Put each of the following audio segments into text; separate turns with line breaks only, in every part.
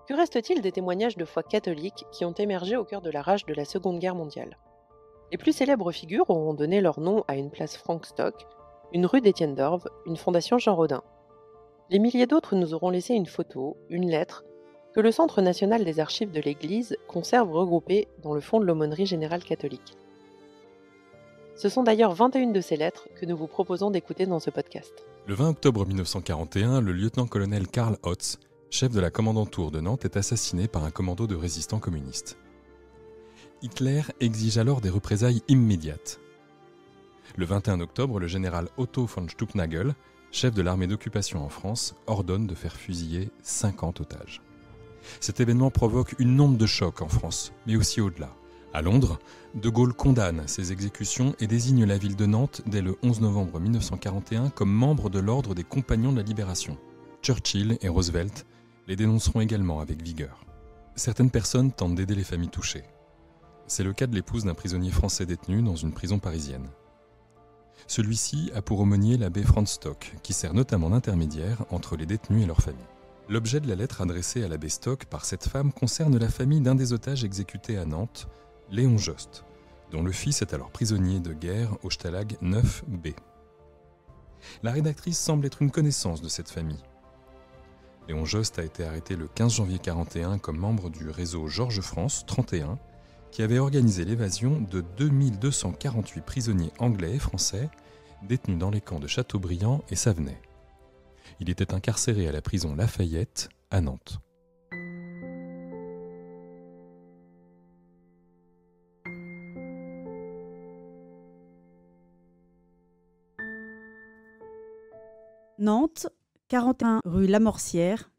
Que reste-t-il des témoignages de foi catholique qui ont émergé au cœur de la rage de la Seconde Guerre mondiale? Les plus célèbres figures auront donné leur nom à une place Frank Stock, une rue d'Étienne d'Orve, une fondation Jean Rodin. Les milliers d'autres nous auront laissé une photo, une lettre, que le Centre national des archives de l'Église conserve regroupée dans le fonds de l'aumônerie générale catholique. Ce sont d'ailleurs 21 de ces lettres que nous vous proposons d'écouter dans ce podcast.
Le 20 octobre 1941, le lieutenant-colonel Karl Hotz, chef de la commandanture de Nantes, est assassiné par un commando de résistants communistes. Hitler exige alors des représailles immédiates. Le 21 octobre, le général Otto von Stuppnagel, chef de l'armée d'occupation en France, ordonne de faire fusiller 50 otages. Cet événement provoque une onde de choc en France, mais aussi au-delà. À Londres, De Gaulle condamne ces exécutions et désigne la ville de Nantes dès le 11 novembre 1941 comme membre de l'ordre des Compagnons de la Libération. Churchill et Roosevelt les dénonceront également avec vigueur. Certaines personnes tentent d'aider les familles touchées. C'est le cas de l'épouse d'un prisonnier français détenu dans une prison parisienne. Celui-ci a pour aumônier l'abbé Franz Stock, qui sert notamment d'intermédiaire entre les détenus et leurs familles. L'objet de la lettre adressée à l'abbé Stock par cette femme concerne la famille d'un des otages exécutés à Nantes, Léon Jost, dont le fils est alors prisonnier de guerre au Stalag 9B. La rédactrice semble être une connaissance de cette famille. Léon Jost a été arrêté le 15 janvier 1941 comme membre du réseau Georges France 31, qui avait organisé l'évasion de 2248 prisonniers anglais et français détenus dans les camps de Châteaubriand et Savenay. Il était incarcéré à la prison Lafayette à Nantes.
Nantes, 41 rue Lamorcière,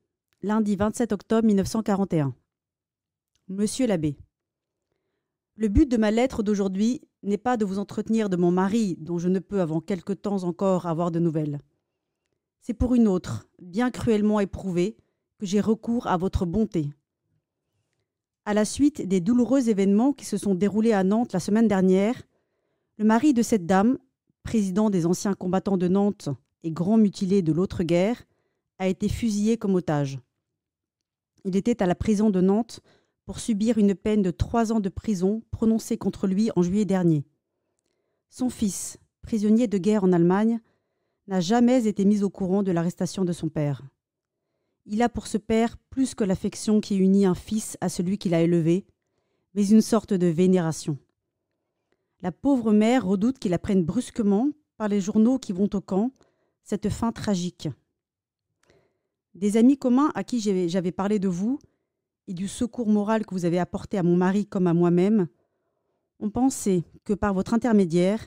lundi 27 octobre 1941. Monsieur l'abbé, le but de ma lettre d'aujourd'hui n'est pas de vous entretenir de mon mari, dont je ne peux avant quelque temps encore avoir de nouvelles. C'est pour une autre, bien cruellement éprouvée, que j'ai recours à votre bonté. À la suite des douloureux événements qui se sont déroulés à Nantes la semaine dernière, le mari de cette dame, président des anciens combattants de Nantes et grand mutilé de l'autre guerre, a été fusillé comme otage. Il était à la prison de Nantes pour subir une peine de 3 ans de prison prononcée contre lui en juillet dernier. Son fils, prisonnier de guerre en Allemagne, n'a jamais été mis au courant de l'arrestation de son père. Il a pour ce père plus que l'affection qui unit un fils à celui qu'il a élevé, mais une sorte de vénération. La pauvre mère redoute qu'il apprenne brusquement, par les journaux qui vont au camp, cette fin tragique. Des amis communs à qui j'avais parlé de vous et du secours moral que vous avez apporté à mon mari comme à moi-même ont pensé que par votre intermédiaire,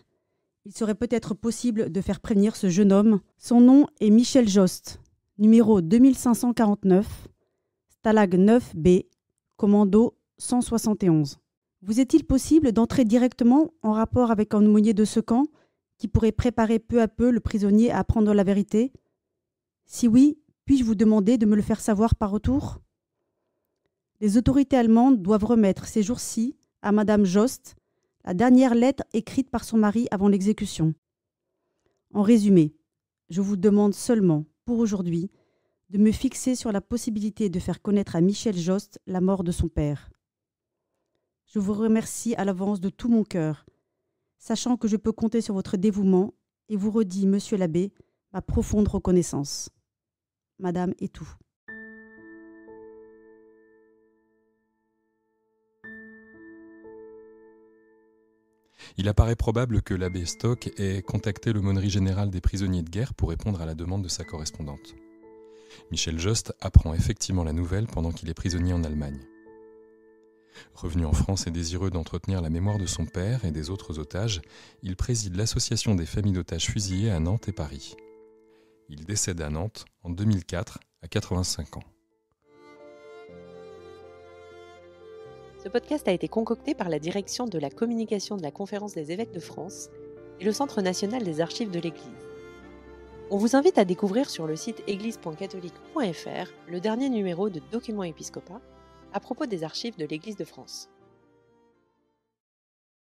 il serait peut-être possible de faire prévenir ce jeune homme. Son nom est Michel Jost, numéro 2549, Stalag 9B, commando 171. Vous est-il possible d'entrer directement en rapport avec un aumônier de ce camp qui pourrait préparer peu à peu le prisonnier à apprendre la vérité? Si oui, puis-je vous demander de me le faire savoir par retour? Les autorités allemandes doivent remettre ces jours-ci à Madame Jost la dernière lettre écrite par son mari avant l'exécution. En résumé, je vous demande seulement, pour aujourd'hui, de me fixer sur la possibilité de faire connaître à Michel Jost la mort de son père. Je vous remercie à l'avance de tout mon cœur, sachant que je peux compter sur votre dévouement et vous redis, monsieur l'abbé, ma profonde reconnaissance. Madame et tout.
Il apparaît probable que l'abbé Stock ait contacté l'aumônerie générale des prisonniers de guerre pour répondre à la demande de sa correspondante. Michel Jost apprend effectivement la nouvelle pendant qu'il est prisonnier en Allemagne. Revenu en France et désireux d'entretenir la mémoire de son père et des autres otages, il préside l'association des familles d'otages fusillés à Nantes et Paris. Il décède à Nantes en 2004 à 85 ans.
Ce podcast a été concocté par la direction de la communication de la Conférence des évêques de France et le Centre national des archives de l'Église. On vous invite à découvrir sur le site église.catholique.fr le dernier numéro de Documents Episcopat à propos des archives de l'Église de France.